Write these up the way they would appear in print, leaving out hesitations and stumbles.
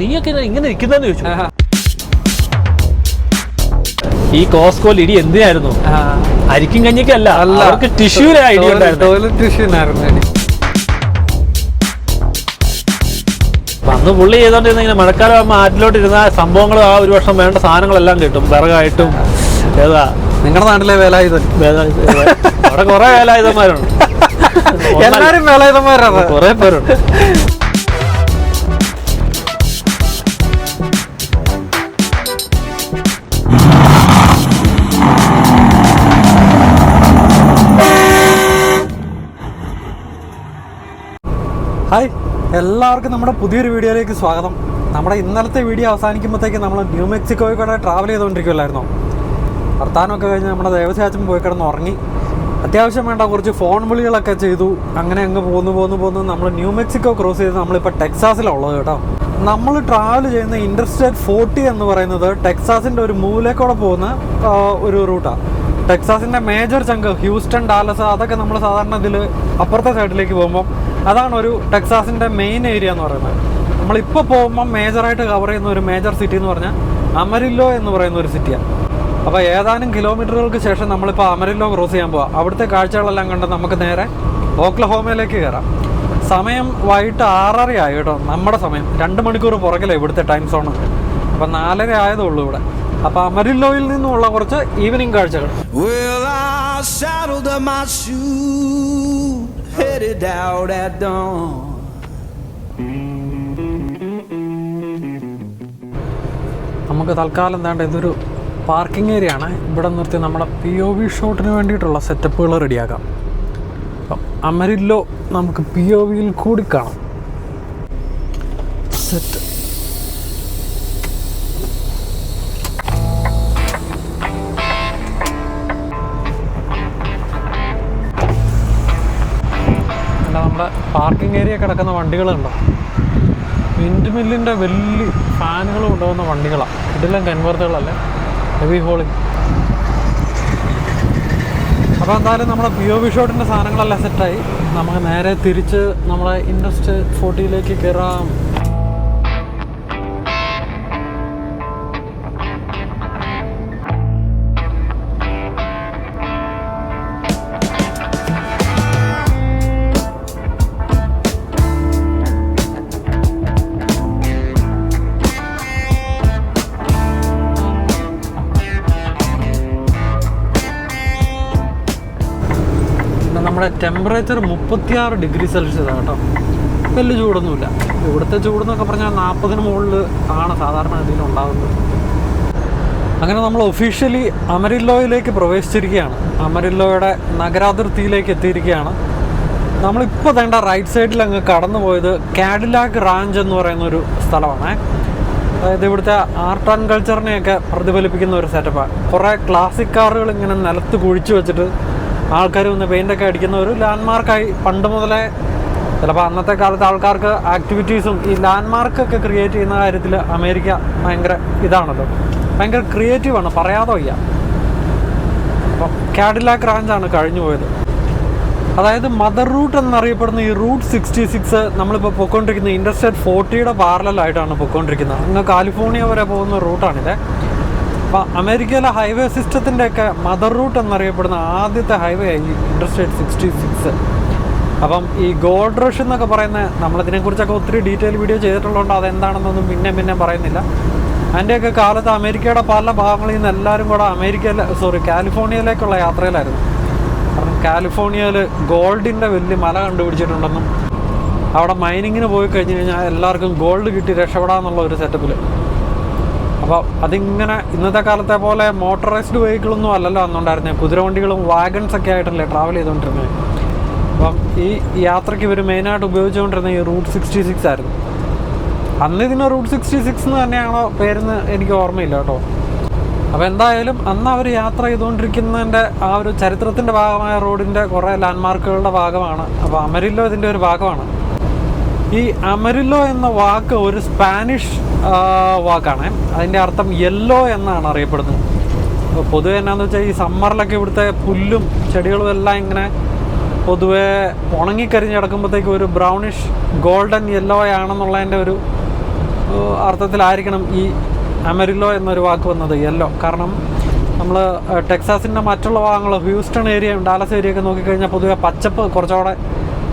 നീയൊക്കെ ഇങ്ങനെ ഇരിക്കുന്നതെന്ന് ചോദിച്ചു. ഈ കോസ്കോയിൽ ഇടി എന്തിനായിരുന്നു? അരിക്കും കഞ്ഞിക്കല്ല, അവർക്ക് ടിഷ്യൂരെ ഐഡിയ ഉണ്ടായിരുന്നു. അന്ന് പുള്ളി ചെയ്തോണ്ടിരുന്ന ഇങ്ങനെ മഴക്കാലം ആകുമ്പോൾ ആറ്റിലോട്ട് ഇരുന്ന സംഭവങ്ങൾ ആ ഒരു വർഷം വേണ്ട സാധനങ്ങളെല്ലാം കിട്ടും. വിറകായിട്ടും ഏതാ നിങ്ങളുടെ നാട്ടിലെ വേലായുധൻ. അവിടെ കുറെ വേലായുധന്മാരുണ്ട്. എല്ലാരും വേലായുധന്മാരാണ്, കുറെ പേരുണ്ട്. ഹായ്, എല്ലാവർക്കും നമ്മുടെ പുതിയൊരു വീഡിയോയിലേക്ക് സ്വാഗതം. നമ്മുടെ ഇന്നലത്തെ വീഡിയോ അവസാനിക്കുമ്പോഴത്തേക്ക് നമ്മൾ ന്യൂ മെക്സിക്കോയിൽ കൂടെ ട്രാവൽ ചെയ്തുകൊണ്ടിരിക്കുമല്ലായിരുന്നോ. വർത്താനമൊക്കെ കഴിഞ്ഞ് നമ്മുടെ ദേവസ്യാച്ചൻ പോയി കിടന്ന് ഉറങ്ങി. അത്യാവശ്യം വേണ്ട കുറച്ച് ഫോൺ വിളികളൊക്കെ ചെയ്തു. അങ്ങനെ അങ്ങ് പോന്നു നമ്മൾ ന്യൂ മെക്സിക്കോ ക്രോസ് ചെയ്ത് നമ്മളിപ്പോൾ ടെക്സാസിലുള്ളത് കേട്ടോ. നമ്മൾ ട്രാവൽ ചെയ്യുന്ന ഇൻ്റർസ്റ്റേറ്റ് 40 എന്ന് പറയുന്നത് ടെക്സാസിൻ്റെ ഒരു മൂലക്കൂടെ പോകുന്ന ഒരു റൂട്ടാണ്. ടെക്സാസിൻ്റെ മേജർ ചങ്ക് ഹ്യൂസ്റ്റൺ, ഡാലസ്, അതൊക്കെ നമ്മൾ സാധാരണ ഇതിൽ അപ്പുറത്തെ സൈഡിലേക്ക് പോകുമ്പം അതാണ് ഒരു ടെക്സാസിൻ്റെ മെയിൻ ഏരിയ എന്ന് പറയുന്നത്. നമ്മളിപ്പോൾ പോകുമ്പം മേജറായിട്ട് കവർ ചെയ്യുന്ന ഒരു മേജർ സിറ്റി എന്ന് പറഞ്ഞാൽ അമരില്ലോ എന്ന് പറയുന്ന ഒരു സിറ്റിയാണ്. അപ്പോൾ ഏതാനും കിലോമീറ്ററുകൾക്ക് ശേഷം നമ്മളിപ്പോൾ അമരില്ലോ ക്രോസ് ചെയ്യാൻ പോവാം. അവിടുത്തെ കാഴ്ചകളെല്ലാം കണ്ട് നമുക്ക് നേരെ ഓക്ലഹോമയിലേക്ക് കയറാം. സമയം വൈകിട്ട് 6:30 ആയി കേട്ടോ. നമ്മുടെ സമയം 2 മണിക്കൂർ പുറകില്ല ഇവിടുത്തെ ടൈം സോൺ. അപ്പം 4:30 ആയതേ ഉള്ളൂ ഇവിടെ. അപ്പോൾ അമരില്ലോയിൽ നിന്നുമുള്ള കുറച്ച് ഈവനിങ് കാഴ്ചകൾ. നമുക്ക് തൽക്കാലം എന്താണ്ട് ഇതൊരു പാർക്കിംഗ് ഏരിയ ആണ്. ഇവിടെ നിർത്തി നമ്മുടെ POV ഷോട്ടിന് വേണ്ടിയിട്ടുള്ള സെറ്റപ്പുകൾ റെഡിയാക്കാം. അപ്പം അമരില്ലോ നമുക്ക് POVയിൽ കൂടി കാണാം. സെറ്റ് അല്ല, നമ്മുടെ പാർക്കിംഗ് ഏരിയ കിടക്കുന്ന വണ്ടികളുണ്ടോ, വിൻഡ് മില്ലിൻ്റെ വലിയ ഫാനുകൾ കൊണ്ടുപോകുന്ന വണ്ടികളാണ്. ഇതെല്ലാം കൺവേർട്ടുകളല്ലേ, ഹെവി ഹോളിങ്. അപ്പോൾ എന്തായാലും നമ്മുടെ POV ഷോട്ടിൻ്റെ സാധനങ്ങളെല്ലാം സെറ്റായി. നമുക്ക് നേരെ തിരിച്ച് നമ്മളെ ഇൻഡസ്ട്രിയൽ 40യിലേക്ക് കയറാം. നമ്മുടെ ടെമ്പറേച്ചർ 36 ഡിഗ്രി സെൽഷ്യസ് കേട്ടോ. വലിയ ചൂടൊന്നുമില്ല. ഇവിടുത്തെ ചൂടെന്നൊക്കെ പറഞ്ഞാൽ 40-ന് മുകളിൽ ആണ് സാധാരണ ഇതിൽ ഉണ്ടാകുന്നത്. അങ്ങനെ നമ്മൾ ഒഫീഷ്യലി അമരില്ലോയിലേക്ക് പ്രവേശിച്ചിരിക്കുകയാണ്. അമരില്ലോയുടെ നഗരാതിർത്തിയിലേക്ക് എത്തിയിരിക്കുകയാണ്. നമ്മളിപ്പോൾ വേണ്ട റൈറ്റ് സൈഡിൽ അങ്ങ് കടന്നു പോയത് കാഡിലാക്ക് റാഞ്ച് എന്ന് പറയുന്നൊരു സ്ഥലമാണ്. അതായത് ഇവിടുത്തെ ആർട്ട് ആൻഡ് കൾച്ചറിനെയൊക്കെ പ്രതിഫലിപ്പിക്കുന്ന ഒരു സെറ്റപ്പാണ്. കുറേ ക്ലാസിക് കാറുകൾ ഇങ്ങനെ നിലത്ത് കുഴിച്ചു വെച്ചിട്ട് ആൾക്കാർ വന്ന് പെയിൻ്റൊക്കെ അടിക്കുന്ന ഒരു ലാൻഡ്മാർക്കായി പണ്ട് മുതലേ. ചിലപ്പോൾ അന്നത്തെ കാലത്ത് ആൾക്കാർക്ക് ആക്ടിവിറ്റീസും ഈ ലാൻഡ്മാർക്കൊക്കെ ക്രിയേറ്റ് ചെയ്യുന്ന കാര്യത്തിൽ അമേരിക്ക ഭയങ്കര ഇതാണല്ലോ, ഭയങ്കര ക്രിയേറ്റീവാണ്, പറയാതെ വയ്യ. അപ്പം കാഡിലാക്ക് റാഞ്ചാണ് കഴിഞ്ഞു പോയത്. അതായത് മദർ റൂട്ട് എന്നറിയപ്പെടുന്ന ഈ റൂട്ട് 66 നമ്മളിപ്പോൾ പൊയ്ക്കൊണ്ടിരിക്കുന്ന ഇൻ്റർസ്റ്റേറ്റ് 40യുടെ പാരലായിട്ടാണ് പൊയ്ക്കൊണ്ടിരിക്കുന്നത്. അങ്ങ് കാലിഫോർണിയ വരെ പോകുന്ന റൂട്ടാണിത്. അപ്പം അമേരിക്കയിലെ ഹൈവേ സിസ്റ്റത്തിൻ്റെയൊക്കെ മദർ റൂട്ട് എന്നറിയപ്പെടുന്ന ആദ്യത്തെ ഹൈവേ ആയി ഇൻ്റർസ്റ്റേറ്റ് 66. അപ്പം ഈ ഗോൾഡ് റഷ് എന്നൊക്കെ പറയുന്ന, നമ്മളിതിനെക്കുറിച്ചൊക്കെ ഒത്തിരി ഡീറ്റെയിൽ വീഡിയോ ചെയ്തിട്ടുള്ളതുകൊണ്ട് അതെന്താണെന്നൊന്നും പിന്നെ പറയുന്നില്ല. അതിൻ്റെയൊക്കെ കാലത്ത് അമേരിക്കയുടെ പല ഭാഗങ്ങളിൽ നിന്ന് എല്ലാവരും കൂടെ കാലിഫോർണിയയിലേക്കുള്ള യാത്രയിലായിരുന്നു. കാരണം കാലിഫോർണിയയിൽ ഗോൾഡിൻ്റെ വലിയ മല കണ്ടുപിടിച്ചിട്ടുണ്ടെന്നും അവിടെ മൈനിങ്ങിന് പോയി കഴിഞ്ഞ് കഴിഞ്ഞാൽ എല്ലാവർക്കും ഗോൾഡ് കിട്ടി രക്ഷപ്പെടാമെന്നുള്ള ഒരു സെറ്റപ്പിൽ. അപ്പോൾ അതിങ്ങനെ ഇന്നത്തെ കാലത്തെ പോലെ മോട്ടറൈസ്ഡ് വെഹിക്കിളൊന്നും അല്ലല്ലോ അന്നുണ്ടായിരുന്നത്. കുതിരവണ്ടികളും വാഗൺസൊക്കെ ആയിട്ടല്ലേ ട്രാവൽ ചെയ്തുകൊണ്ടിരുന്നത്. അപ്പം ഈ യാത്രയ്ക്ക് ഇവർ മെയിനായിട്ട് ഉപയോഗിച്ചുകൊണ്ടിരുന്നത് ഈ റൂട്ട് 66 ആയിരുന്നു. അന്ന് ഇതിന് റൂട്ട് 66 എന്ന് തന്നെയാണോ പേരെന്ന് എനിക്ക് ഓർമ്മയില്ല കേട്ടോ. അപ്പോൾ എന്തായാലും അന്ന് അവർ യാത്ര ചെയ്തുകൊണ്ടിരിക്കുന്നതിൻ്റെ ആ ഒരു ചരിത്രത്തിൻ്റെ ഭാഗമായ റോഡിൻ്റെ കുറേ ലാൻഡ്മാർക്കുകളുടെ ഭാഗമാണ്. അപ്പോൾ അമരില്ലോ ഇതിൻ്റെ ഒരു ഭാഗമാണ്. ഈ അമരില്ലോ എന്ന വാക്ക് ഒരു സ്പാനിഷ് വാക്കാണ്. അതിൻ്റെ അർത്ഥം യെല്ലോ എന്നാണ് അറിയപ്പെടുന്നത്. അപ്പോൾ പൊതുവെ എന്നാന്ന് വെച്ചാൽ ഈ സമ്മറിലൊക്കെ ഇവിടുത്തെ പുല്ലും ചെടികളും എല്ലാം ഇങ്ങനെ പൊതുവെ ഉണങ്ങിക്കരിഞ്ഞ് കിടക്കുമ്പോഴത്തേക്കും ഒരു ബ്രൗണിഷ് ഗോൾഡൻ യെല്ലോ ആണെന്നുള്ളതിൻ്റെ ഒരു അർത്ഥത്തിലായിരിക്കണം ഈ അമരില്ലോ എന്നൊരു വാക്ക് വന്നത്, യെല്ലോ. കാരണം നമ്മൾ ടെക്സാസിൻ്റെ മറ്റുള്ള ഭാഗങ്ങൾ, ഹ്യൂസ്റ്റൺ ഏരിയയും ഡാലസ് ഏരിയയൊക്കെ നോക്കിക്കഴിഞ്ഞാൽ പൊതുവെ പച്ചപ്പ് കുറച്ചുകൂടെ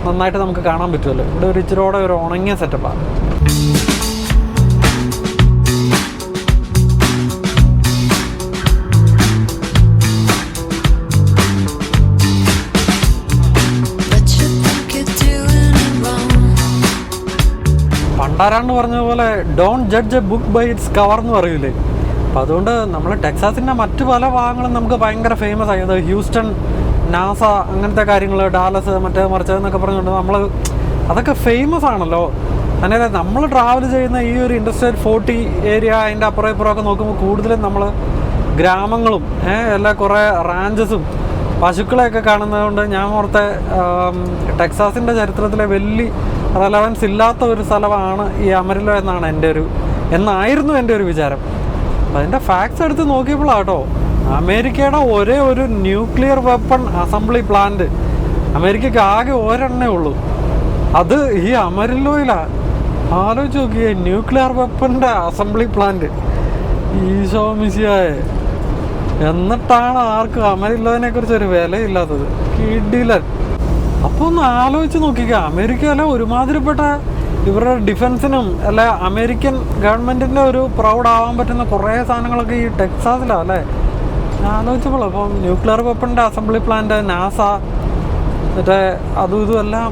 നന്നായിട്ട് നമുക്ക് കാണാൻ പറ്റുമല്ലോ. ഇവിടെ ഒരു ഇച്ചിരൂടെ ഒരു ഉണങ്ങിയ സെറ്റപ്പാണ്. പണ്ടാരാണ്ട് പറഞ്ഞ പോലെ don't judge a book by its cover എന്ന് പറയൂലേ. അപ്പം അതുകൊണ്ട് നമ്മൾ ടെക്സാസിൻ്റെ മറ്റു പല ഭാഗങ്ങളും നമുക്ക് ഭയങ്കര ഫേമസ് ആയത് ഹ്യൂസ്റ്റൺ, നാസ, അങ്ങനത്തെ കാര്യങ്ങൾ, ഡാലസ്, മറ്റേ മറിച്ച് എന്നൊക്കെ പറഞ്ഞുകൊണ്ട് നമ്മൾ അതൊക്കെ ഫേമസ് ആണല്ലോ. അങ്ങനെ നമ്മൾ ട്രാവൽ ചെയ്യുന്ന ഈ ഒരു ഇൻഡസ്ട്രിയൽ 40 ഏരിയ, അതിൻ്റെ അപ്പുറം ഇപ്പുറമൊക്കെ നോക്കുമ്പോൾ കൂടുതലും നമ്മൾ ഗ്രാമങ്ങളും എല്ലാ കുറേ റാഞ്ചസും പശുക്കളെയൊക്കെ കാണുന്നതുകൊണ്ട് ഞാൻ ഓർത്തെ ടെക്സാസിൻ്റെ ചരിത്രത്തിലെ വലിയ റെലവൻസ് ഇല്ലാത്ത ഒരു സ്ഥലമാണ് ഈ അമരില്ലോ എന്നായിരുന്നു എൻ്റെ ഒരു വിചാരം. അപ്പം അതിൻ്റെ ഫാക്ട്സ് എടുത്ത് നോക്കിയപ്പോഴാട്ടോ അമേരിക്കയുടെ ഒരേ ഒരു ന്യൂക്ലിയർ വെപ്പൺ അസംബ്ലി പ്ലാന്റ് അമേരിക്കയ്ക്ക് ആകെ ഒരെണ്ണേ ഉള്ളൂ. അത് ഈ അമരില്ലോയിലാണ്. ആലോചിച്ച് നോക്കിയേ, ന്യൂക്ലിയർ വെപ്പണിൻ്റെ അസംബ്ലി പ്ലാന്റ്. ഈശോ മിശിഹായെ, എന്നിട്ടാണ് ആർക്കും അമരില്ലോനെ കുറിച്ച് ഒരു വിലയില്ലാത്തത്. കിടിലൻ. അപ്പോൾ ഒന്ന് ആലോചിച്ച് നോക്കിക്കുക, അമേരിക്കയിലെ ഒരുമാതിരിപ്പെട്ട ഇവരുടെ ഡിഫൻസിനും അല്ല അമേരിക്കൻ ഗവൺമെൻറ്റിൻ്റെ ഒരു പ്രൗഡ് ആവാൻ പറ്റുന്ന കുറേ സാധനങ്ങളൊക്കെ ഈ ടെക്സാസിലാണ് അല്ലേ. ആലോചിച്ചപ്പോൾ അപ്പം ന്യൂക്ലിയർ വെപ്പണിൻ്റെ അസംബ്ലി പ്ലാന്റ്, നാസ, മറ്റേ അതും ഇതും എല്ലാം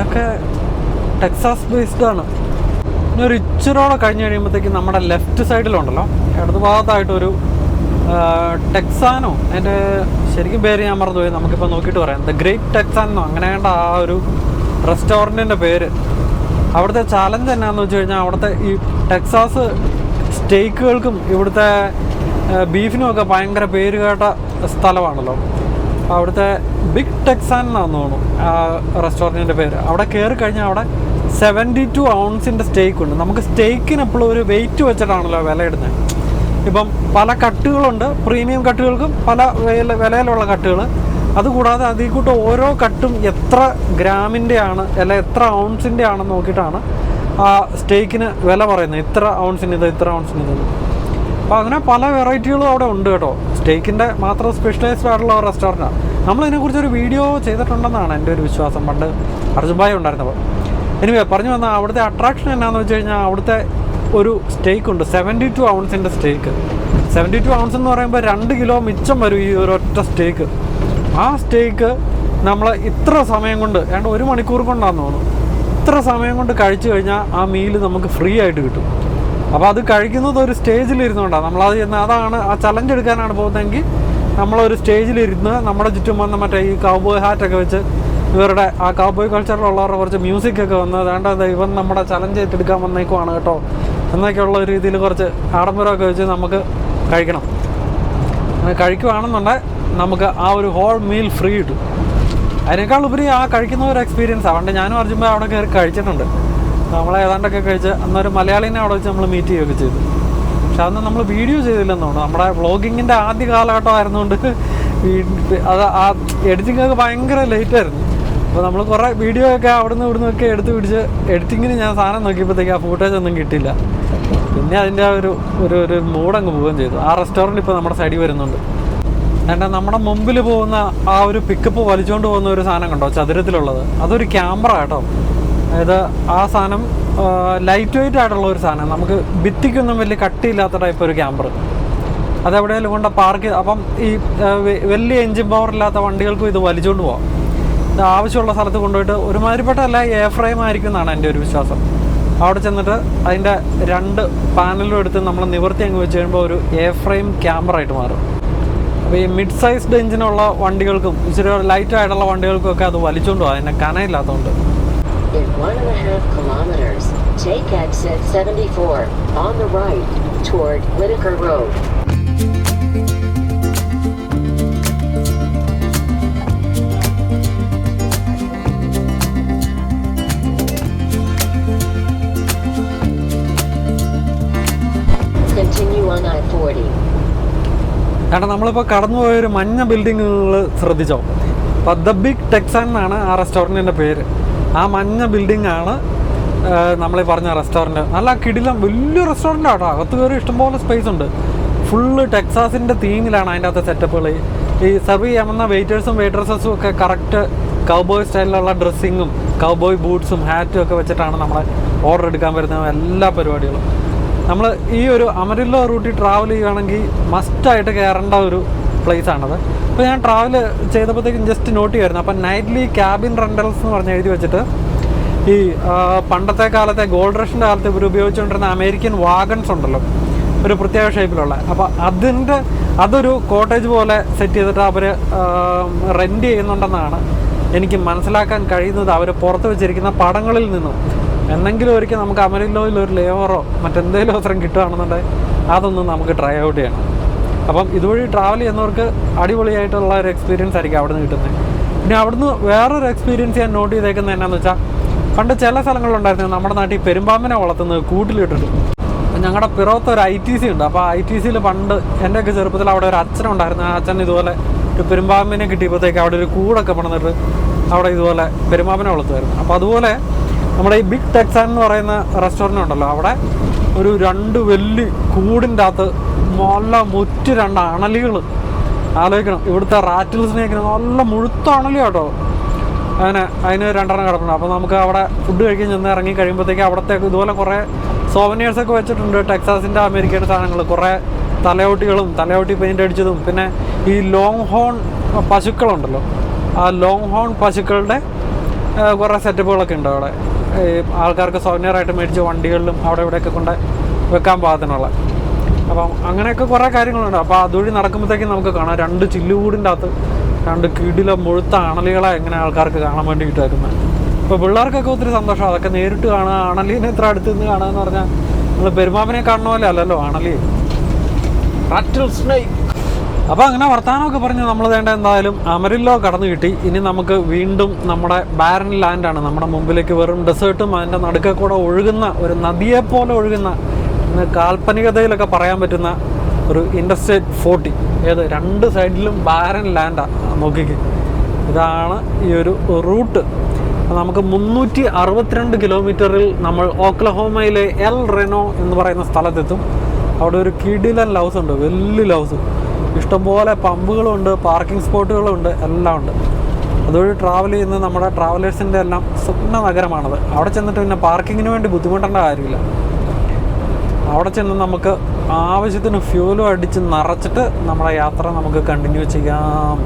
ഒക്കെ ടെക്സാസ് ബേസ്ഡ് ആണ്. ഇനി ഒരു ഇച്ചിരോടെ കഴിഞ്ഞ് കഴിയുമ്പോഴത്തേക്കും നമ്മുടെ ലെഫ്റ്റ് സൈഡിലുണ്ടല്ലോ, ഇടതു ഭാഗത്തായിട്ടൊരു ടെക്സാനോ, അതിൻ്റെ ശരിക്കും പേര് ഞാൻ മറന്നുപോയി, നമുക്കിപ്പോൾ നോക്കിയിട്ട് പറയാം. ദ ഗ്രേറ്റ് ടെക്സാനോ അങ്ങനെ വേണ്ട ആ ഒരു റെസ്റ്റോറൻറ്റിൻ്റെ പേര്. അവിടുത്തെ ചാലഞ്ച് എന്നാന്ന് വെച്ച് കഴിഞ്ഞാൽ അവിടുത്തെ ഈ ടെക്സാസ് സ്റ്റേക്കുകൾക്കും ഇവിടുത്തെ ബീഫിനും ഒക്കെ ഭയങ്കര പേര് കേട്ട സ്ഥലമാണല്ലോ. അവിടുത്തെ ബിഗ് ടെക്സാൻ എന്നാന്ന് തോന്നുന്നു ആ റെസ്റ്റോറൻറ്റിൻ്റെ പേര്. അവിടെ കയറി കഴിഞ്ഞാൽ അവിടെ 72 ounce സ്റ്റേക്ക് ഉണ്ട്. നമുക്ക് സ്റ്റേക്കിന് എപ്പോഴും ഒരു വെയിറ്റ് വെച്ചിട്ടാണല്ലോ വിലയിടുന്നത്. ഇപ്പം പല കട്ടുകളുണ്ട്, പ്രീമിയം കട്ടുകൾക്കും പല വിലയിലുള്ള കട്ടുകൾ. അതുകൂടാതെ അതിൽ കൂട്ട് ഓരോ കട്ടും എത്ര ഗ്രാമിൻ്റെ ആണ് അല്ല എത്ര ഔൺസിൻ്റെ ആണെന്ന് നോക്കിയിട്ടാണ് ആ സ്റ്റേക്കിന് വില പറയുന്നത്. ഇത്ര ഔൺസിന് ഇത്, ഇത്ര ഔൺസിന് ഇത്. അപ്പോൾ അങ്ങനെ പല വെറൈറ്റികളും അവിടെ ഉണ്ട് കേട്ടോ. സ്റ്റേക്കിൻ്റെ മാത്രം സ്പെഷ്യലൈസ്ഡ് ആയിട്ടുള്ള റെസ്റ്റോറൻറ്റാണ്. നമ്മളിതിനെക്കുറിച്ചൊരു വീഡിയോ ചെയ്തിട്ടുണ്ടെന്നാണ് എൻ്റെ ഒരു വിശ്വാസം, പണ്ട് അർജുൻഭായി ഉണ്ടായിരുന്നപ്പോൾ. എനിവേ പറഞ്ഞു വന്നാൽ അവിടുത്തെ അട്രാക്ഷൻ എന്നാന്ന് വെച്ച് കഴിഞ്ഞാൽ അവിടുത്തെ ഒരു സ്റ്റേക്ക് ഉണ്ട്, 72 ounce സ്റ്റേക്ക്. 72 ounce എന്ന് പറയുമ്പോൾ 2 കിലോ മിച്ചം വരും ഈ ഒരൊറ്റ സ്റ്റേക്ക്. ആ സ്റ്റേക്ക് നമ്മൾ ഇത്ര സമയം കൊണ്ട്, ഏതാണ്ട് 1 മണിക്കൂർ കൊണ്ടാണെന്ന് തോന്നുന്നു, ഇത്ര സമയം കൊണ്ട് കഴിച്ചു കഴിഞ്ഞാൽ ആ മീല് നമുക്ക് ഫ്രീ ആയിട്ട് കിട്ടും. അപ്പോൾ അത് കഴിക്കുന്നത് ഒരു സ്റ്റേജിലിരുന്നുകൊണ്ടാണ്. നമ്മളത് അതാണ് ആ ചലഞ്ച് എടുക്കാനാണ് പോകുന്നതെങ്കിൽ നമ്മളൊരു സ്റ്റേജിലിരുന്ന് നമ്മുടെ ചുറ്റും വന്ന് മറ്റേ ഈ കൗബോയ് ഹാറ്റൊക്കെ വെച്ച് ഇവരുടെ ആ കൗബോയ് കൾച്ചറിലുള്ളവരുടെ കുറച്ച് മ്യൂസിക്കൊക്കെ വന്ന് വേണ്ടത് ഇവൻ നമ്മുടെ ചലഞ്ച് ഏറ്റെടുക്കാൻ വന്നേക്കുവാണ് കേട്ടോ എന്നൊക്കെയുള്ള രീതിയിൽ കുറച്ച് ആഡംബരമൊക്കെ വെച്ച് നമുക്ക് കഴിക്കണം. അങ്ങനെ കഴിക്കുവാണെന്നുണ്ടെങ്കിൽ നമുക്ക് ആ ഒരു ഹോൾ മീൽ ഫ്രീ കിട്ടും. അതിനേക്കാൾ ഉപരി ആ കഴിക്കുന്ന ഒരു എക്സ്പീരിയൻസ് അതുകൊണ്ട് ഞാനും അർജുൻ അവിടെ കയറി കഴിച്ചിട്ടുണ്ട്. നമ്മളെ ഏതാണ്ടൊക്കെ കഴിച്ച് അന്നൊരു മലയാളീനെ അവിടെ വെച്ച് നമ്മൾ മീറ്റ് ചെയ്യുകയൊക്കെ ചെയ്തു. പക്ഷെ അതൊന്നും നമ്മൾ വീഡിയോ ചെയ്തില്ലെന്ന് തോന്നുന്നു. നമ്മുടെ വ്ളോഗിങ്ങിൻ്റെ ആദ്യ കാലഘട്ടം ആയിരുന്നുകൊണ്ട് അത് ആ എഡിറ്റിങ്ങൊക്കെ ഭയങ്കര ലേറ്റായിരുന്നു. അപ്പോൾ നമ്മൾ കുറേ വീഡിയോ ഒക്കെ അവിടുന്ന് ഇവിടുന്നൊക്കെ എടുത്ത് പിടിച്ച് എഡിറ്റിങ്ങിന് ഞാൻ സാധനം നോക്കിയപ്പോഴത്തേക്ക് ആ ഫൂട്ടേജ് ഒന്നും കിട്ടിയില്ല. പിന്നെ അതിൻ്റെ ആ ഒരു മൂഡങ്ങ് പോവുകയും ചെയ്തു. ആ റെസ്റ്റോറൻറ്റ് ഇപ്പോൾ നമ്മുടെ സൈഡിൽ വരുന്നുണ്ട്. എന്നിട്ട് നമ്മുടെ മുമ്പിൽ പോകുന്ന ആ ഒരു പിക്കപ്പ് വലിച്ചുകൊണ്ട് പോകുന്ന ഒരു സാധനം കണ്ടോ, ചതുരത്തിലുള്ളത്, അതൊരു ക്യാമറ കേട്ടോ. അതായത് ആ സാധനം ലൈറ്റ് വെയിറ്റ് ആയിട്ടുള്ള ഒരു സാധനം, നമുക്ക് ഭിത്തിക്കൊന്നും വലിയ കട്ടിയില്ലാത്ത ടൈപ്പ് ഒരു ക്യാമറ. അതെവിടെയെങ്കിലും കൊണ്ട് പാർക്ക് ചെയ്ത്, അപ്പം ഈ വലിയ എൻജിൻ പവർ ഇല്ലാത്ത വണ്ടികൾക്കും ഇത് വലിച്ചുകൊണ്ട് പോകാം. ഇത് ആവശ്യമുള്ള സ്ഥലത്ത് കൊണ്ടുപോയിട്ട് ഒരുമാതിരിപ്പെട്ട അല്ല എയർ ഫ്രെയിം ആയിരിക്കും എന്നാണ് എൻ്റെ ഒരു വിശ്വാസം. അവിടെ ചെന്നിട്ട് അതിൻ്റെ 2 പാനലും എടുത്ത് നമ്മൾ നിവർത്തി അങ്ങ് വെച്ച് കഴിയുമ്പോൾ ഒരു എയർ ഫ്രെയിം ക്യാമറ ആയിട്ട് മാറും. അപ്പോൾ ഈ മിഡ് സൈസ്ഡ് എഞ്ചിനുള്ള വണ്ടികൾക്കും ഇച്ചിരി ലൈറ്റ് ആയിട്ടുള്ള വണ്ടികൾക്കും ഒക്കെ അത് വലിച്ചുകൊണ്ട് പോകാം, അതിൻ്റെ കനയില്ലാത്തതുകൊണ്ട്. In 1.5 kilometers, take exit 74 on the right toward Whitaker Road. Continue on I-40. കാരണം നമ്മളിപ്പോൾ കടന്നുപോയൊരു മഞ്ഞ ബിൽഡിങ്ങുകൾ ശ്രദ്ധിച്ചോ. അപ്പോൾ ദ ബിഗ് ടെക്സാൻ എന്നാണ് ആ റെസ്റ്റോറൻറ്റിൻ്റെ പേര്. ആ മഞ്ഞ ബിൽഡിംഗ് ആണ് നമ്മളീ പറഞ്ഞ റെസ്റ്റോറൻറ്റ് നല്ല കിടിലം വലിയ റെസ്റ്റോറൻ്റ് ആട്ടോ. അകത്ത് കയറി ഇഷ്ടംപോലെ സ്പേസ് ഉണ്ട്. ഫുള്ള് ടെക്സാസിൻ്റെ തീമിലാണ് അതിൻ്റെ അകത്ത് സെറ്റപ്പുകൾ. ഈ സെർവ് ചെയ്യാവുന്ന വെയിറ്റേഴ്സും വെയിറ്റേഴ്സസും ഒക്കെ കറക്റ്റ് കൗബോയ് സ്റ്റൈലിലുള്ള ഡ്രസ്സിങ്ങും കൗബോയ് ബൂട്ട്സും ഹാറ്റും ഒക്കെ വെച്ചിട്ടാണ് നമ്മളെ ഓർഡർ എടുക്കാൻ വരുന്നത് എല്ലാ പരിപാടികളും. നമ്മൾ ഈ ഒരു അമരില്ലോ റൂട്ടിൽ ട്രാവൽ ചെയ്യുകയാണെങ്കിൽ മസ്റ്റായിട്ട് കയറേണ്ട ഒരു പ്ലേസാണത്. അപ്പോൾ ഞാൻ ട്രാവൽ ചെയ്തപ്പോഴത്തേക്കും ജസ്റ്റ് നോട്ട് ചെയ്യുമായിരുന്നു. അപ്പം നൈറ്റ്ലി ക്യാബിൻ റെൻ്റൽസ് എന്ന് പറഞ്ഞ് എഴുതി വെച്ചിട്ട് ഈ പണ്ടത്തെ കാലത്തെ ഗോൾഡ് റഷിൻ്റെ കാലത്ത് ഇവർ ഉപയോഗിച്ചുകൊണ്ടിരുന്ന അമേരിക്കൻ വാഗൺസ് ഉണ്ടല്ലോ, ഒരു പ്രത്യേക ഷേപ്പിലുള്ള. അപ്പോൾ അതൊരു കോട്ടേജ് പോലെ സെറ്റ് ചെയ്തിട്ട് അവർ റെൻറ്റ് ചെയ്യുന്നുണ്ടെന്നാണ് എനിക്ക് മനസ്സിലാക്കാൻ കഴിയുന്നത് അവർ പുറത്ത് വെച്ചിരിക്കുന്ന പടങ്ങളിൽ നിന്നും. എന്തെങ്കിലും ഒരിക്കൽ നമുക്ക് അമരില്ലോയിൽ ഒരു ലേവറോ മറ്റെന്തെങ്കിലും അവസരം കിട്ടുകയാണെന്നുണ്ടെങ്കിൽ അതൊന്നും നമുക്ക് ട്രൈ ഔട്ട് ചെയ്യണം. അപ്പം ഇതുവഴി ട്രാവൽ ചെയ്യുന്നവർക്ക് അടിപൊളിയായിട്ടുള്ള ഒരു എക്സ്പീരിയൻസ് ആയിരിക്കും അവിടെ നിന്ന് കിട്ടുന്നത്. പിന്നെ അവിടുന്ന് വേറൊരു എക്സ്പീരിയൻസ് ഞാൻ നോട്ട് ചെയ്തേക്കുന്നത് എന്നാന്ന് വെച്ചാൽ, പണ്ട് ചില സ്ഥലങ്ങളിലുണ്ടായിരുന്നു നമ്മുടെ നാട്ടിൽ പെരുമ്പാമ്പിനെ വളർത്തുന്നത് കൂട്ടിലിട്ടിട്ട്. ഞങ്ങളുടെ പിറവത്ത് ഒരു ITC ഉണ്ട്. അപ്പോൾ ITCയിൽ പണ്ട് എൻ്റെയൊക്കെ ചെറുപ്പത്തിൽ അവിടെ ഒരു അച്ഛനുണ്ടായിരുന്നു. ആ അച്ഛൻ ഇതുപോലെ ഒരു പെരുമ്പാമ്പിനെ കിട്ടിയപ്പോഴത്തേക്ക് അവിടെ ഒരു കൂടൊക്കെ പണിതിട്ട് അവിടെ ഇതുപോലെ പെരുമ്പാമ്പിനെ വളർത്തുമായിരുന്നു. അപ്പോൾ അതുപോലെ നമ്മുടെ ഈ ബിഗ് ടെക്സാൻ എന്ന് പറയുന്ന റെസ്റ്റോറൻറ്റ് ഉണ്ടല്ലോ, അവിടെ ഒരു 2 വലിയ കൂടിൻ്റെ അകത്ത് നല്ല മുറ്റ് 2 അണലികൾ. ആലോചിക്കണം, ഇവിടുത്തെ റാറ്റിൽ സ്നേക്കിന് നല്ല മുഴുത്ത അണലി കേട്ടോ. അതിന് 2 കിടപ്പുണ്ട്. അപ്പോൾ നമുക്ക് അവിടെ ഫുഡ് കഴിക്കാൻ ചെന്ന് ഇറങ്ങി കഴിയുമ്പോഴത്തേക്ക് അവിടത്തേക്ക് ഇതുപോലെ കുറേ സോവനിയേഴ്സൊക്കെ വെച്ചിട്ടുണ്ട്. ടെക്സാസിൻ്റെ അമേരിക്കയുടെ സാധനങ്ങൾ, കുറേ തലയോട്ടി പെയിൻ്റ് അടിച്ചതും, പിന്നെ ഈ ലോങ് ഹോൺ പശുക്കളുണ്ടല്ലോ, ആ ലോങ് ഹോൺ പശുക്കളുടെ കുറേ സെറ്റപ്പുകളൊക്കെ ഉണ്ട് അവിടെ. ഈ ആൾക്കാർക്ക് സോവനിയറായിട്ട് മേടിച്ച വണ്ടികളിലും അവിടെ ഇവിടെയൊക്കെ കൊണ്ട് വെക്കാൻ പാകത്തിനുള്ള. അപ്പം അങ്ങനെയൊക്കെ കുറേ കാര്യങ്ങളുണ്ട്. അപ്പോൾ അതുവഴി നടക്കുമ്പോഴത്തേക്കും നമുക്ക് കാണാം 2 ചില്ലുകൂടിൻ്റെ അകത്ത് 2 കിടിലം മുഴുത്ത അണലികളെ എങ്ങനെ ആൾക്കാർക്ക് കാണാൻ വേണ്ടി കിട്ടുന്നത്. ഇപ്പോൾ പിള്ളേർക്കൊക്കെ ഒത്തിരി സന്തോഷം അതൊക്കെ നേരിട്ട് കാണുക. അണലീനെ ഇത്ര അടുത്ത് നിന്ന് കാണുക എന്ന് പറഞ്ഞാൽ നമ്മൾ പെരുമാവിനെ കാണുന്ന പോലെ അല്ലല്ലോ അണലി, റാറ്റിൽ സ്നേക്ക്. അപ്പോൾ അങ്ങനെ വർത്തമാനമൊക്കെ പറഞ്ഞ് നമ്മൾ വേണ്ട എന്തായാലും അമരില്ലോ കടന്നു കിട്ടി. ഇനി നമുക്ക് വീണ്ടും നമ്മുടെ ബാരൻ ലാൻഡാണ് നമ്മുടെ മുമ്പിലേക്ക്. വെറും ഡെസേർട്ടും അതിൻ്റെ നടുക്കെ കൂടെ ഒഴുകുന്ന ഒരു നദിയെപ്പോലെ ഒഴുകുന്ന, കാൽപ്പനികതയിലൊക്കെ പറയാൻ പറ്റുന്ന ഒരു ഇൻഡർസ്റ്റേറ്റ് 40. 2 സൈഡിലും ബാരൻ ലാൻഡാണ്. നോക്കിക്ക്, ഇതാണ് ഈ ഒരു റൂട്ട്. നമുക്ക് 362 കിലോമീറ്ററിൽ നമ്മൾ ഓക്ലഹോമയിലെ എൽ റെനോ എന്ന് പറയുന്ന സ്ഥലത്തെത്തും. അവിടെ ഒരു കിടിലൻ ലൗസ് ഉണ്ട്, വലിയ ലൗസ്. ഇഷ്ടംപോലെ പമ്പുകളുണ്ട്, പാർക്കിംഗ് സ്പോട്ടുകളുണ്ട്, എല്ലാം ഉണ്ട്. അതുവഴി ട്രാവൽ ചെയ്യുന്ന നമ്മുടെ ട്രാവലേഴ്സിൻ്റെ എല്ലാം സ്വപ്ന നഗരമാണത്. അവിടെ ചെന്നിട്ട് പിന്നെ പാർക്കിങ്ങിന് വേണ്ടി ബുദ്ധിമുട്ടേണ്ട കാര്യമില്ല. അവിടെ ചെന്ന് നമുക്ക് ആവശ്യത്തിന് ഫ്യൂലും അടിച്ച് നിറച്ചിട്ട് നമ്മുടെ യാത്ര നമുക്ക് കണ്ടിന്യൂ ചെയ്യാം.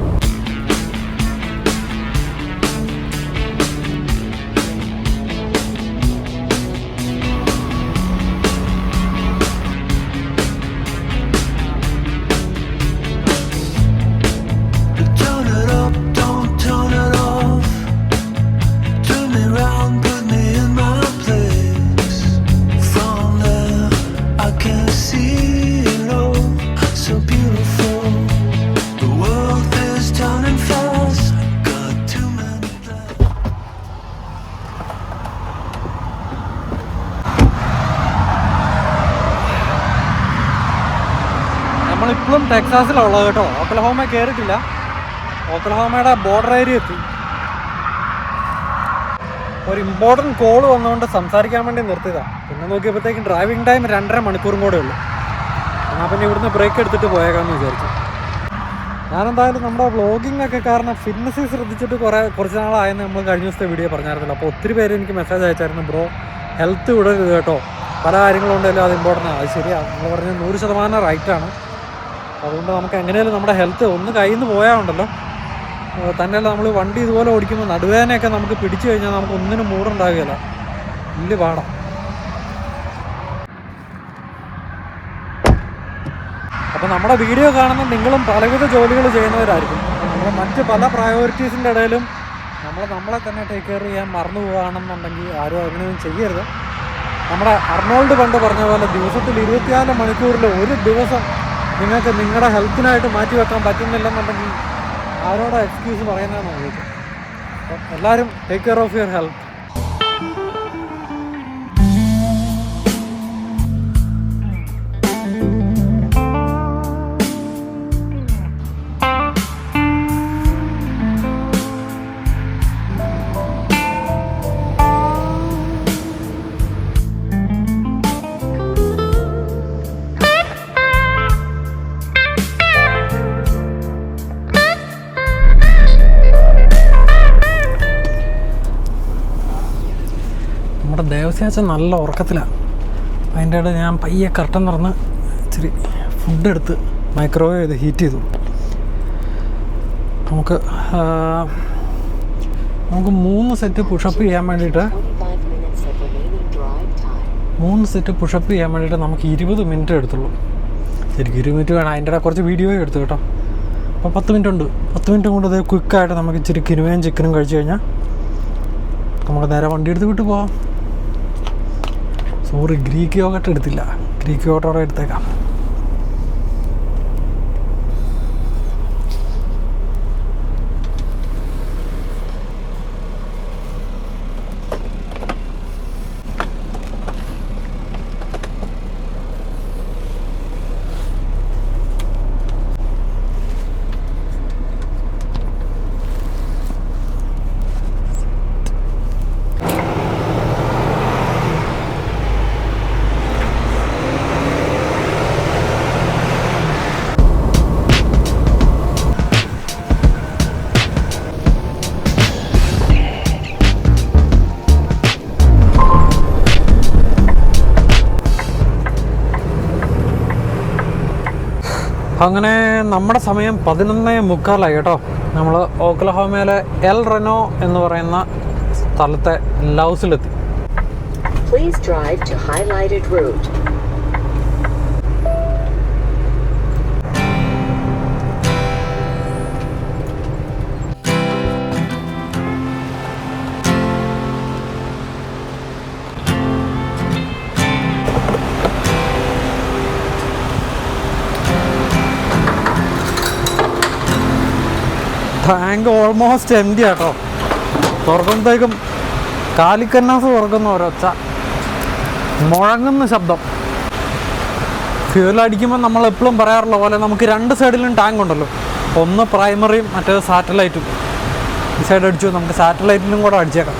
നമ്മളിപ്പോഴും ടെക്സാസിലുള്ളത് കേട്ടോ. ഓക്ലഹോമ കയറിയിട്ടില്ല. ഓക്ലഹോമയുടെ ബോർഡർ ഏരിയ എത്തി. ഒരു ഇമ്പോർട്ടൻറ്റ് കോൾ വന്നുകൊണ്ട് സംസാരിക്കാൻ വേണ്ടി നിർത്തിയതാണ്. പിന്നെ നോക്കിയപ്പോഴത്തേക്കും ഡ്രൈവിംഗ് ടൈം 2.5 മണിക്കൂറും കൂടെ ഉള്ളൂ. എന്നാൽ പിന്നെ ഇവിടുന്ന് ബ്രേക്ക് എടുത്തിട്ട് പോയേക്കാമെന്ന് വിചാരിച്ചു. ഞാനെന്തായാലും നമ്മുടെ വ്ളോഗിങ്ങൊക്കെ കാരണം ഫിറ്റ്നസ് ശ്രദ്ധിച്ചിട്ട് കുറച്ച് നാളായെന്ന് നമ്മൾ കഴിഞ്ഞ ദിവസത്തെ വീഡിയോ പറഞ്ഞായിരുന്നല്ലോ. അപ്പോൾ ഒത്തിരി പേര് എനിക്ക് മെസ്സേജ് അയച്ചായിരുന്നു, ബ്രോ ഹെൽത്ത് വിടരുത് കേട്ടോ, പല കാര്യങ്ങളുണ്ടെങ്കിലും അത് ഇമ്പോർട്ടൻ്റ് ആണ്. അത് ശരിയാണ്, നമ്മൾ പറഞ്ഞ 100% റൈറ്റാണ്. അതുകൊണ്ട് നമുക്ക് എങ്ങനെയാലും നമ്മുടെ ഹെൽത്ത് ഒന്ന് കയ്യിൽ നിന്ന് പോയാലുണ്ടല്ലോ, തന്നെയല്ല നമ്മൾ വണ്ടി ഇതുപോലെ ഓടിക്കുമ്പോൾ നടുവേദനയൊക്കെ നമുക്ക് പിടിച്ചു കഴിഞ്ഞാൽ നമുക്ക് ഒന്നിനും മൂടുണ്ടാവുകയില്ല, വലിയ പാടാണ്. അപ്പോൾ നമ്മുടെ വീഡിയോ കാണുന്ന നിങ്ങളും പലവിധ ജോലികൾ ചെയ്യുന്നവരായിരിക്കും. നമ്മൾ മറ്റ് പല പ്രയോറിറ്റീസിൻ്റെ ഇടയിലും നമ്മളെ തന്നെ ടേക്ക് കെയർ ചെയ്യാൻ മറന്നു പോകുകയാണെന്നുണ്ടെങ്കിൽ ആരും അങ്ങനെയൊന്നും ചെയ്യരുത്. നമ്മുടെ അർണോൾഡ് പണ്ട് പറഞ്ഞ പോലെ ദിവസത്തിൽ 24 മണിക്കൂറിൽ ഒരു ദിവസം നിങ്ങൾക്ക് നിങ്ങളുടെ ഹെൽത്തിനായിട്ട് മാറ്റി വെക്കാൻ പറ്റുന്നില്ലെന്നുണ്ടെങ്കിൽ ആരോടാ എക്സ്ക്യൂസ് പറയുന്നതെന്ന് ചോദിക്കും. അപ്പം എല്ലാവരും take care of your health. ത്രേസ്യാച്ച നല്ല ഉറക്കത്തിലാണ്. അതിൻ്റെ ഇടയിൽ ഞാൻ പയ്യെ കർട്ടൻ തുറന്ന് ഇച്ചിരി ഫുഡ് എടുത്ത് മൈക്രോവേവ് ചെയ്ത് ഹീറ്റ് ചെയ്തു. നമുക്ക് 3 സെറ്റ് പുഷപ്പ് ചെയ്യാൻ വേണ്ടിയിട്ട് 3 സെറ്റ് പുഷപ്പ് ചെയ്യാൻ വേണ്ടിയിട്ട് നമുക്ക് 20 മിനിറ്റ് എടുത്തുള്ളൂ. ശരിക്കും 20 മിനിറ്റ് വേണം. അതിൻ്റെ കുറച്ച് വീഡിയോ എടുത്തു കേട്ടോ. അപ്പോൾ 10 മിനിറ്റ് ഉണ്ട്. 10 മിനിറ്റ് കൊണ്ട് ഇത് ക്വിക്കായിട്ട് നമുക്ക് ഇച്ചിരി കിനുവയും ചിക്കനും കഴിച്ച് കഴിഞ്ഞാൽ നമുക്ക് നേരെ വണ്ടി എടുത്ത് വിട്ട് പോവാം. സോറി, ഗ്രീക്ക് യോഗട്ട് എടുത്തില്ല. ഗ്രീക്ക് യോഗട്ടോടെ എടുത്തേക്കാം. അങ്ങനെ നമ്മുടെ സമയം 11:45 കേട്ടോ. നമ്മൾ ഓക്ലഹോമയിലെ എൽ റെനോ എന്ന് പറയുന്ന സ്ഥലത്തെ ലൗസിലെത്തി. Please drive to highlighted route. Tank almost എംറ്റി ആട്ടോ. തുറക്കുമ്പോഴത്തേക്കും കാലിക്കന്നാസ് തുറക്കുന്ന ഒരൊച്ച, മുഴങ്ങുന്ന ശബ്ദം. ഫ്യൂൽ അടിക്കുമ്പോൾ നമ്മൾ എപ്പോഴും പറയാറുള്ള പോലെ നമുക്ക് 2 സൈഡിലും ടാങ്ക് ഉണ്ടല്ലോ. ഒന്ന് പ്രൈമറിയും മറ്റേത് സാറ്റലൈറ്റും. ഈ സൈഡ് അടിച്ചു, നമുക്ക് സാറ്റലൈറ്റിലും കൂടെ അടിച്ചേക്കാം.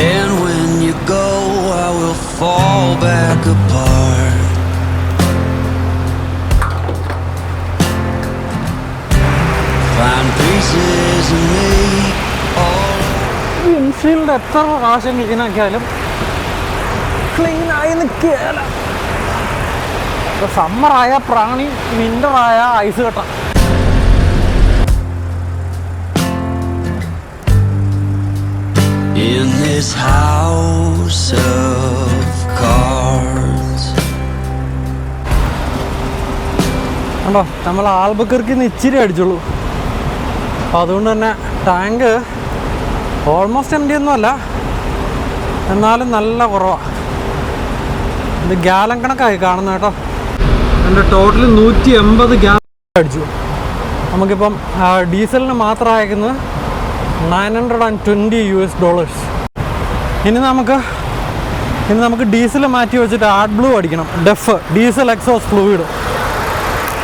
And when you go, I will fall back apart. Find pieces of me all. Windshield എത്ര പ്രാവശ്യം ക്ലീനാക്കിയാലും ക്ലീനായി നിൽക്കുകയല്ല. സമ്മറായ പ്രാണി, വിൻ്ററായ ഐസ് കട്ട. In this house of cards. കണ്ടോ, നമ്മൾ ആൽബക്കർക്കിന്ന് ഇച്ചിരി അടിച്ചുള്ളൂ. അപ്പോൾ അതുകൊണ്ട് തന്നെ ടാങ്ക് ഓൾമോസ്റ്റ് എംറ്റി ഒന്നുമല്ല, എന്നാലും നല്ല കുറവാണ്. ഇത് ഗ്യാലൻ കണക്കായി കാണുന്നത് കേട്ടോ. എൻ്റെ ടോട്ടൽ 180 ഗ്യാലൻ അടിച്ചു. നമുക്കിപ്പം ഡീസലിന് മാത്രം അയക്കുന്നത് $920. ഇനി നമുക്ക് ഡീസൽ മാറ്റി വെച്ചിട്ട് ആഡ് ബ്ലൂ അടിക്കണം. ഡെഫ് ഡീസൽ എക്സോസ് ഫ്ലൂയിഡ്,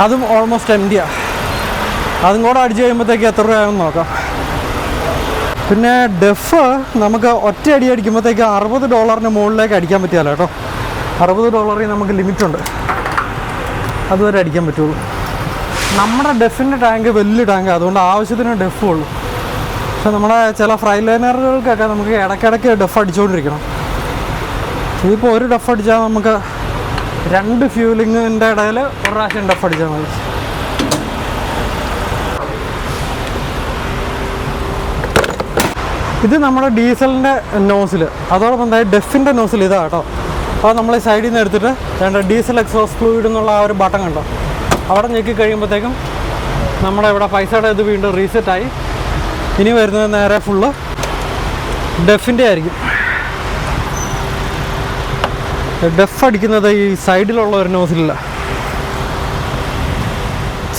അതും ഓൾമോസ്റ്റ് എംറ്റിയാണ്. അതും കൂടെ അടിച്ച് കഴിയുമ്പോഴത്തേക്ക് എത്ര രൂപയാണെന്ന് നോക്കാം. പിന്നെ ഡെഫ് നമുക്ക് ഒറ്റയടി അടിക്കുമ്പോഴത്തേക്ക് $60 മുകളിലേക്ക് അടിക്കാൻ പറ്റിയല്ല കേട്ടോ. $60 നമുക്ക് ലിമിറ്റുണ്ട്, അതുവരെ അടിക്കാൻ പറ്റുള്ളൂ. നമ്മുടെ ഡെഫിൻ്റെ ടാങ്ക് വലിയ ടാങ്ക്, അതുകൊണ്ട് ആവശ്യത്തിന് ഡെഫ് ഉള്ളൂ. പക്ഷെ നമ്മുടെ ചില ഫ്രൈ ലൈനറുകൾക്കൊക്കെ നമുക്ക് ഇടയ്ക്കിടയ്ക്ക് ഡെഫ് അടിച്ചുകൊണ്ടിരിക്കണം. ഇതിപ്പോൾ ഒരു ഡെഫ് അടിച്ചാൽ നമുക്ക് 2 ഫ്യൂലിങ്ങിൻ്റെ ഇടയിൽ ഒരു പ്രാവശ്യം ഡെഫ് അടിച്ചാൽ മതി. ഇത് നമ്മുടെ ഡീസലിൻ്റെ നോസിൽ, അതോടൊപ്പം എന്തായാലും ഡെഫിൻ്റെ നോസിൽ ഇതാ കേട്ടോ. അപ്പോൾ നമ്മൾ ഈ സൈഡിൽ നിന്ന് എടുത്തിട്ട് രണ്ട് ഡീസൽ എക്സോസ് ഫ്ലൂയിഡ് എന്നുള്ള ആ ഒരു ബട്ടൺ കണ്ടോ, അവിടെ ഞെക്കി കഴിയുമ്പോഴത്തേക്കും നമ്മുടെ ഇവിടെ പൈസയുടെ ഇത് വീണ്ടും റീസെറ്റായി. ഇനി വരുന്നത് നേരെ ഫുള്ള് ഡെഫിൻ്റെ ആയിരിക്കും. ഡെഫ് അടിക്കുന്നത് ഈ സൈഡിലുള്ള ഒരു നോസിലില്ല.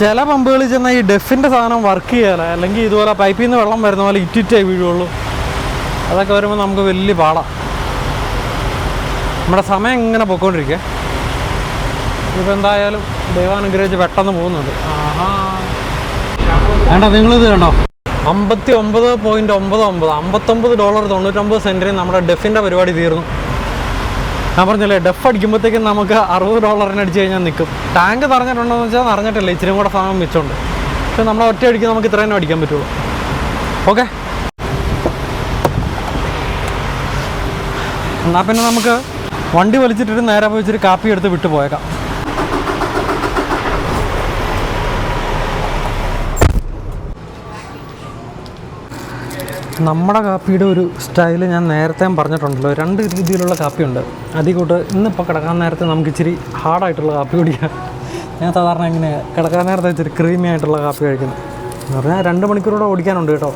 ചില പമ്പുകളിൽ ചെന്നാൽ ഈ ഡെഫിൻ്റെ സാധനം വർക്ക് ചെയ്യാല, അല്ലെങ്കിൽ ഇതുപോലെ പൈപ്പിൽ നിന്ന് വെള്ളം വരുന്ന പോലെ ഇറ്റിറ്റായി വീഴുള്ളൂ. അതൊക്കെ വരുമ്പോൾ നമുക്ക് വലിയ പാടാണ്. നമ്മുടെ സമയം ഇങ്ങനെ പോയിക്കൊണ്ടിരിക്കുക. ഇപ്പോൾ എന്തായാലും ദൈവാനുഗ്രഹിച്ച് പെട്ടെന്ന് പോകുന്നുണ്ട്. വേണ്ട, നിങ്ങളിത് കണ്ടോ, $59.99 നമ്മുടെ ഡെഫിൻ്റെ പരിപാടി തീർന്നു. ഞാൻ പറഞ്ഞില്ലേ, ഡെഫ് അടിക്കുമ്പോഴത്തേക്കും നമുക്ക് $60 അടിച്ച് കഴിഞ്ഞാൽ നിൽക്കും. ടാങ്ക് നിറഞ്ഞിട്ടുണ്ടോ എന്ന് വെച്ചാൽ നിറഞ്ഞിട്ടില്ല, ഇച്ചിരി കൂടെ സാധനം വെച്ചുണ്ട്. പക്ഷെ നമ്മളെ ഒറ്റ അടിക്ക് നമുക്ക് ഇത്രയും അടിക്കാൻ പറ്റുള്ളൂ. ഓക്കെ, എന്നാൽ പിന്നെ നമുക്ക് വണ്ടി വലിച്ചിട്ടിട്ട് നേരെ പോയി ഇച്ചിരി കാപ്പി എടുത്ത് വിട്ടു പോയേക്കാം. നമ്മുടെ കാപ്പിയുടെ ഒരു സ്റ്റൈല് ഞാൻ നേരത്തെ പറഞ്ഞിട്ടുണ്ടല്ലോ, 2 രീതിയിലുള്ള കാപ്പിയുണ്ട്. അതികൂട്ട് ഇന്നിപ്പോൾ കിടക്കാൻ നേരത്തെ നമുക്ക് ഇച്ചിരി ഹാർഡായിട്ടുള്ള കാപ്പി കുടിക്കാം. ഞാൻ സാധാരണ ഇങ്ങനെ കിടക്കാൻ നേരത്തെ ഇച്ചിരി ക്രീമി ആയിട്ടുള്ള കാപ്പി കഴിക്കുന്നത് എന്ന് പറഞ്ഞാൽ 2 മണിക്കൂറൂടെ ഓടിക്കാനുണ്ട് കേട്ടോ.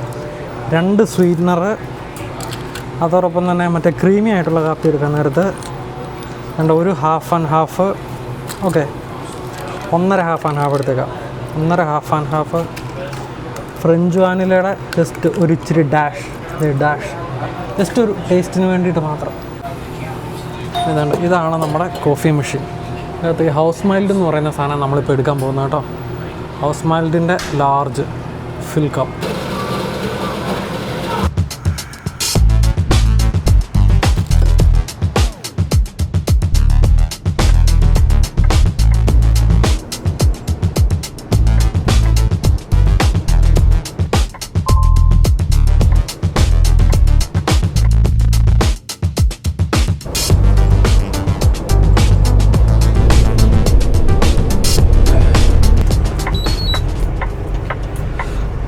2 സ്വീറ്റ്നർ, അതോടൊപ്പം തന്നെ മറ്റേ ക്രീമി ആയിട്ടുള്ള കാപ്പി എടുക്കാൻ നേരത്ത് ഒരു half and half. Okay, 1.5 half and half എടുത്തേക്കാം. 1.5 ഹാഫ് ആൻഡ് ഹാഫ് ഫ്രഞ്ച് വാനിലയുടെ ജസ്റ്റ് ഒരു ഇച്ചിരി ഡാഷ് ജസ്റ്റ് ഒരു ടേസ്റ്റിന് വേണ്ടിയിട്ട് മാത്രം. ഇതാണ് നമ്മുടെ കോഫി മെഷീൻ. അതിനകത്ത് ഈ ഹൗസ് മൈൽഡ് എന്ന് പറയുന്ന സാധനം നമ്മളിപ്പോൾ എടുക്കാൻ പോകുന്നത് കേട്ടോ. ഹൗസ് മൈൽഡിൻ്റെ ലാർജ് ഫിൽ കപ്പ്.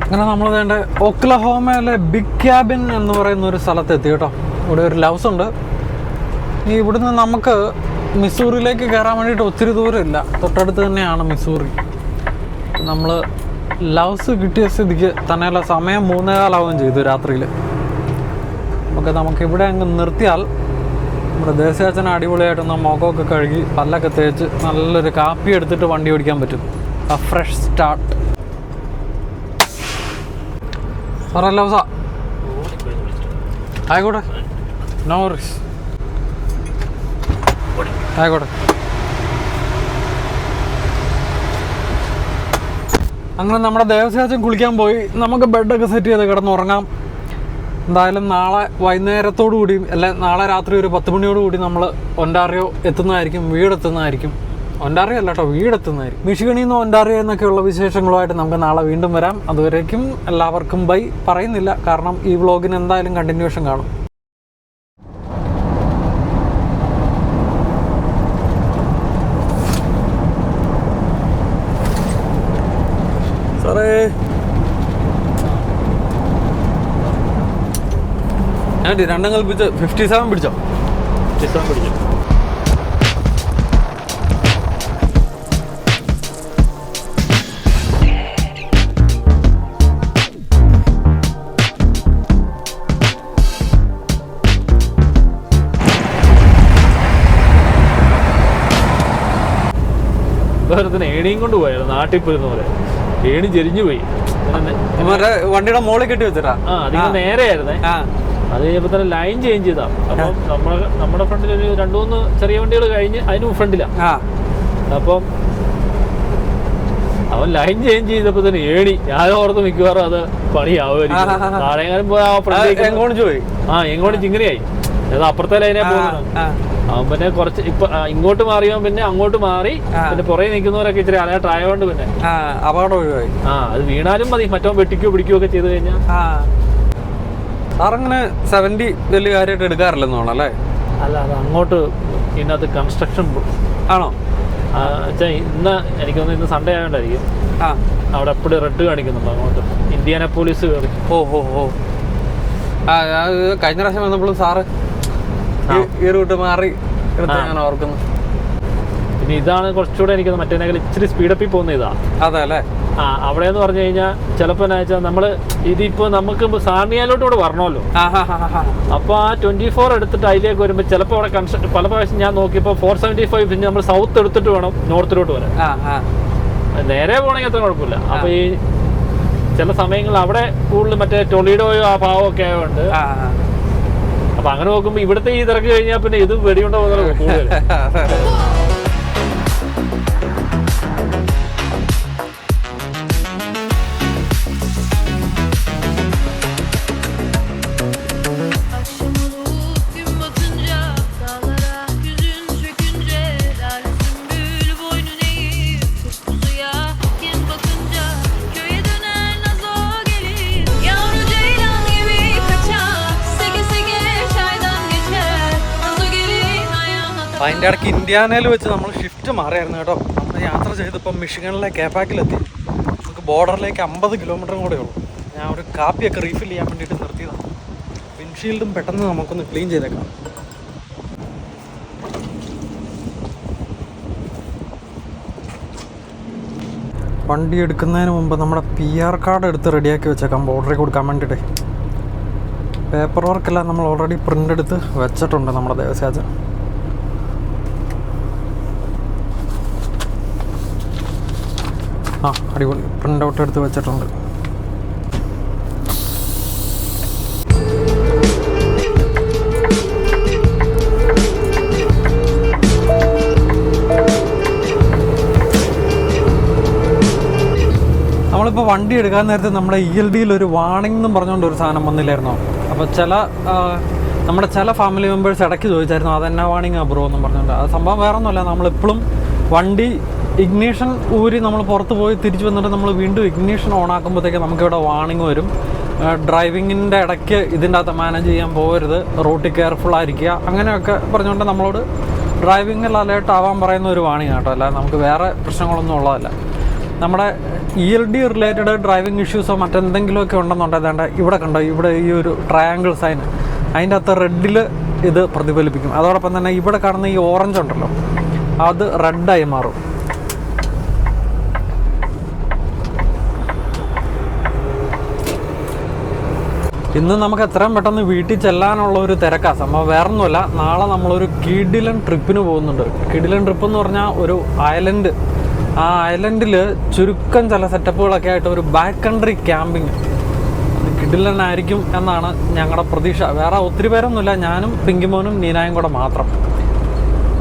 അങ്ങനെ നമ്മൾ വേണ്ട ഒക്ലഹോമയിലെ ബിഗ് ക്യാബിൻ എന്ന് പറയുന്ന ഒരു സ്ഥലത്തെത്തി കേട്ടോ. ഇവിടെ ഒരു ലവ്സ് ഉണ്ട്. ഈ ഇവിടുന്ന് നമുക്ക് മിസൂറിലേക്ക് കയറാൻ വേണ്ടിയിട്ട് ഒത്തിരി ദൂരമില്ല, തൊട്ടടുത്ത് തന്നെയാണ് മിസൂറി. നമ്മൾ ലവ്സ് കിട്ടിയ സ്ഥിതിക്ക് തന്നെയല്ല, സമയം 3:15 ചെയ്തു രാത്രിയിൽ. നമുക്കിവിടെ അങ്ങ് നിർത്തിയാൽ നമ്മുടെ ദേശാച്ചന അടിപൊളിയായിട്ടൊന്ന് മുഖമൊക്കെ കഴുകി പല്ലൊക്കെ തേച്ച് നല്ലൊരു കാപ്പി എടുത്തിട്ട് വണ്ടി ഓടിക്കാൻ പറ്റും. ആ ഫ്രഷ് സ്റ്റാർട്ട്. പറയല്ല ഉസ ആയിക്കോട്ടെ, നോ വറീസ്, ആയിക്കോട്ടെ. അങ്ങനെ നമ്മുടെ ദേവസ്യാച്ചൻ കുളിക്കാൻ പോയി. നമുക്ക് ബെഡൊക്കെ സെറ്റ് ചെയ്ത് കിടന്നുറങ്ങാം. എന്തായാലും നാളെ വൈകുന്നേരത്തോടു കൂടി നാളെ രാത്രി ഒരു 10 മണിയോടുകൂടി നമ്മൾ ഒൻറ്റാറിയോ എത്തുന്നതായിരിക്കും, വീടെത്തുന്നതായിരിക്കും. ഒൻറ്റാറിയോ അല്ല കേട്ടോ, വീടെത്തുന്നതായിരിക്കും. മിഷിഗണിയിൽ നിന്ന് ഒൻറ്റാറിയോ എന്നൊക്കെയുള്ള വിശേഷങ്ങളുമായിട്ട് നമുക്ക് നാളെ വീണ്ടും വരാം. അതുവരേക്കും എല്ലാവർക്കും ബൈ പറയുന്നില്ല, കാരണം ഈ വ്ളോഗിന് എന്തായാലും കണ്ടിന്യൂഷൻ കാണും. സാറേ ഞാൻ 2 കൽപ്പിച്ച് 57 പിടിച്ചോ? 57 പിടിച്ചോ? ഏണിയും കൊണ്ട് പോയാലും നാട്ടിൽ പോയിരുന്ന പോലെ ഏണി ചെരിഞ്ഞു പോയി. വണ്ടിയുടെ മോളിൽ കെട്ടി വെച്ചിട്ടാ. അതിന് നേരെയായിരുന്നേ. അത് കഴിഞ്ഞപ്പോ തന്നെ ലൈൻ ചേഞ്ച് ചെയ്താ. അപ്പം നമ്മുടെ ഫ്രണ്ടിൽ ഒരു 2-3 ചെറിയ വണ്ടികൾ കഴിഞ്ഞ് അതിന് ഫ്രണ്ടിലാ. അപ്പം അവൻ ലൈൻ ചേഞ്ച് ചെയ്തപ്പോ തന്നെ ഏണി ഞാൻ ഓർത്ത് മിക്കവാറും അത് പണിയാവുമായിരിക്കും. നാളെങ്ങാനും പോയി എങ്ങോട്ട് ചിങ്ങനെയായി. അത് അപ്പുറത്തെ ലൈനെ പോകുന്നത്. അവൻ പിന്നെ കുറച്ച് ഇപ്പൊ ഇങ്ങോട്ട് മാറിയോ പിന്നെ അങ്ങോട്ട് മാറി. പിന്നെ പുറകെ നിൽക്കുന്നവരൊക്കെ ഇച്ചിരി അലർട്ട് ആയതുകൊണ്ട് പിന്നെ അപകടം ഒഴിവായി. അത് വീണാലും മതി, മറ്റോ വെട്ടിക്കോ പിടിക്കുകയോ ഒക്കെ ചെയ്ത് കഴിഞ്ഞാൽ. സാറങ്ങനെ 70 വലിയ കാര്യമായിട്ട് എടുക്കാറില്ലെന്നാണോ അല്ലേ? അല്ല, അത് അങ്ങോട്ട് ഇതിനകത്ത് കൺസ്ട്രക്ഷൻ ആണോ വെച്ചാൽ ഇന്ന് എനിക്കൊന്ന് ഇന്ന് സൺഡേ ആയതുകൊണ്ടായിരിക്കും അവിടെ എപ്പോഴും റെഡ് കാണിക്കുന്നുണ്ട് അങ്ങോട്ട്. ഇന്ത്യാനപ്പോളിസ് കയറി. കഴിഞ്ഞ പ്രാവശ്യം വന്നപ്പോഴും സാറ് ഈ റൂട്ട് മാറി ഞാൻ ഓർക്കുന്നു. പിന്നെ ഇതാണ് കുറച്ചുകൂടെ എനിക്ക് മറ്റേതിനേക്കാൾ ഇച്ചിരി സ്പീഡപ്പിൽ പോകുന്ന ഇതാ. അതെ അല്ലേ? അവിടെ എന്ന് പറഞ്ഞു കഴിഞ്ഞാൽ ചിലപ്പോൾ എന്നാ വെച്ചാൽ നമ്മള് ഇതിപ്പോ നമുക്ക് സാർണിയാലോട്ട് കൂടെ വരണമല്ലോ. അപ്പൊ ആ 24 എടുത്തിട്ട് അതിലേക്ക് വരുമ്പോൾ ചിലപ്പോൾ അവിടെ പല പ്രാവശ്യം ഞാൻ നോക്കിയപ്പോൾ 475 പിന്നെ നമ്മൾ സൗത്ത് എടുത്തിട്ട് വേണം നോർത്തിലോട്ട് വരാൻ. നേരെ പോകണമെങ്കിൽ അത്ര കുഴപ്പമില്ല. അപ്പൊ ഈ ചില സമയങ്ങളിൽ അവിടെ കൂടുതൽ മറ്റേ ടൊളീഡോയോ ആ ഭാവമൊക്കെ ആയതുകൊണ്ട് അപ്പൊ അങ്ങനെ നോക്കുമ്പോ ഇവിടുത്തെ ഈ തിരക്ക് കഴിഞ്ഞാൽ പിന്നെ ഇത് വെടിയുണ്ട പോലെ കൂടുതൽ. Yavru ceylan gibi kaçar, sege sege çaydan geçer. അതിൻ്റെ ഇടയ്ക്ക് ഇന്ത്യാനയിൽ വെച്ച് നമ്മൾ ഷിഫ്റ്റ് മാറിയായിരുന്നു കേട്ടോ. നമ്മൾ യാത്ര ചെയ്തപ്പം മിഷിഗണിലെ കേപ്പാക്കിലെത്തി. നമുക്ക് ബോർഡറിലേക്ക് 50 കിലോമീറ്ററും കൂടെ ഉള്ളൂ. ഞാൻ ഒരു കാപ്പിയൊക്കെ റീഫിൽ ചെയ്യാൻ വേണ്ടിയിട്ട് നിർത്തിയതാണ്. വിൻഷീൽഡും പെട്ടെന്ന് നമുക്കൊന്ന് ക്ലീൻ ചെയ്തേക്കാം. വണ്ടി എടുക്കുന്നതിന് മുമ്പ് നമ്മുടെ PR കാർഡ് എടുത്ത് റെഡിയാക്കി വെച്ചേക്കാം ബോർഡറിൽ കൊടുക്കാൻ വേണ്ടിയിട്ട്. പേപ്പർ വർക്കെല്ലാം നമ്മൾ ഓൾറെഡി പ്രിൻ്റ് എടുത്ത് വെച്ചിട്ടുണ്ട് നമ്മുടെ ദേവസ്യാജൻ. അടിപൊളി പ്രിൻ്റ് ഔട്ട് എടുത്ത് വെച്ചിട്ടുണ്ട്. നമ്മളിപ്പോൾ വണ്ടി എടുക്കാൻ നേരത്തെ നമ്മുടെ ELDയിൽ ഒരു വാണിംഗ് എന്നും പറഞ്ഞുകൊണ്ട് ഒരു സാധനം വന്നില്ലായിരുന്നോ? അപ്പോൾ നമ്മുടെ ചില ഫാമിലി മെമ്പേഴ്സ് ഇടയ്ക്ക് ചോദിച്ചായിരുന്നു അതെന്നാ വാണിംഗ് ബ്രോ എന്നും പറഞ്ഞുകൊണ്ട്. അത് സംഭവം വേറെ ഒന്നുമല്ല, നമ്മളിപ്പോഴും വണ്ടി ഇഗ്നീഷൻ ഊരി നമ്മൾ പുറത്ത് പോയി തിരിച്ച് വന്നിട്ട് നമ്മൾ വീണ്ടും ഇഗ്നീഷൻ ഓൺ ആക്കുമ്പോഴത്തേക്ക് നമുക്കിവിടെ വാണിംഗ് വരും. ഡ്രൈവിങ്ങിൻ്റെ ഇടയ്ക്ക് ഇതിൻ്റെ അകത്ത് മാനേജ് ചെയ്യാൻ പോകരുത്, റൂട്ടിൽ കെയർഫുൾ ആയിരിക്കുക, അങ്ങനെയൊക്കെ പറഞ്ഞുകൊണ്ട് നമ്മളോട് ഡ്രൈവിങ്ങിൽ അലേർട്ട് ആവാൻ പറയുന്ന ഒരു വാണിംഗ് കേട്ടോ. അല്ല നമുക്ക് വേറെ പ്രശ്നങ്ങളൊന്നും ഉള്ളതല്ല. നമ്മുടെ ELD റിലേറ്റഡ് ഡ്രൈവിംഗ് ഇഷ്യൂസോ മറ്റെന്തെങ്കിലുമൊക്കെ ഉണ്ടെന്നുണ്ടെങ്കിൽ ഇവിടെ കണ്ടോ, ഇവിടെ ഈ ഒരു ട്രയാങ്കിൾ സൈൻ അതിൻ്റെ അകത്ത് റെഡിൽ ഇത് പ്രതിഫലിപ്പിക്കും. അതോടൊപ്പം തന്നെ ഇവിടെ കാണുന്ന ഈ ഓറഞ്ച് ഉണ്ടല്ലോ അത് റെഡായി മാറും. ഇന്ന് നമുക്ക് എത്രയും പെട്ടെന്ന് വീട്ടിൽ ചെല്ലാനുള്ള ഒരു തിരക്കാണ്. സംഭവം വേറൊന്നുമല്ല, നാളെ നമ്മളൊരു കിഡിലൻ ട്രിപ്പിന് പോകുന്നുണ്ട്. കിഡിലൻ ട്രിപ്പ് എന്ന് പറഞ്ഞാൽ ഒരു ഐലൻഡ്. ആ ഐലൻഡിൽ ചുരുക്കം ചില സെറ്റപ്പുകളൊക്കെ ആയിട്ട് ഒരു ബാക്ക് കൺട്രി ക്യാമ്പിങ്. അത് കിഡിലൻ ആയിരിക്കും എന്നാണ് ഞങ്ങളുടെ പ്രതീക്ഷ. വേറെ ഒത്തിരി പേരൊന്നുമില്ല, ഞാനും പിങ്കിമോനും നീനായും കൂടെ മാത്രം.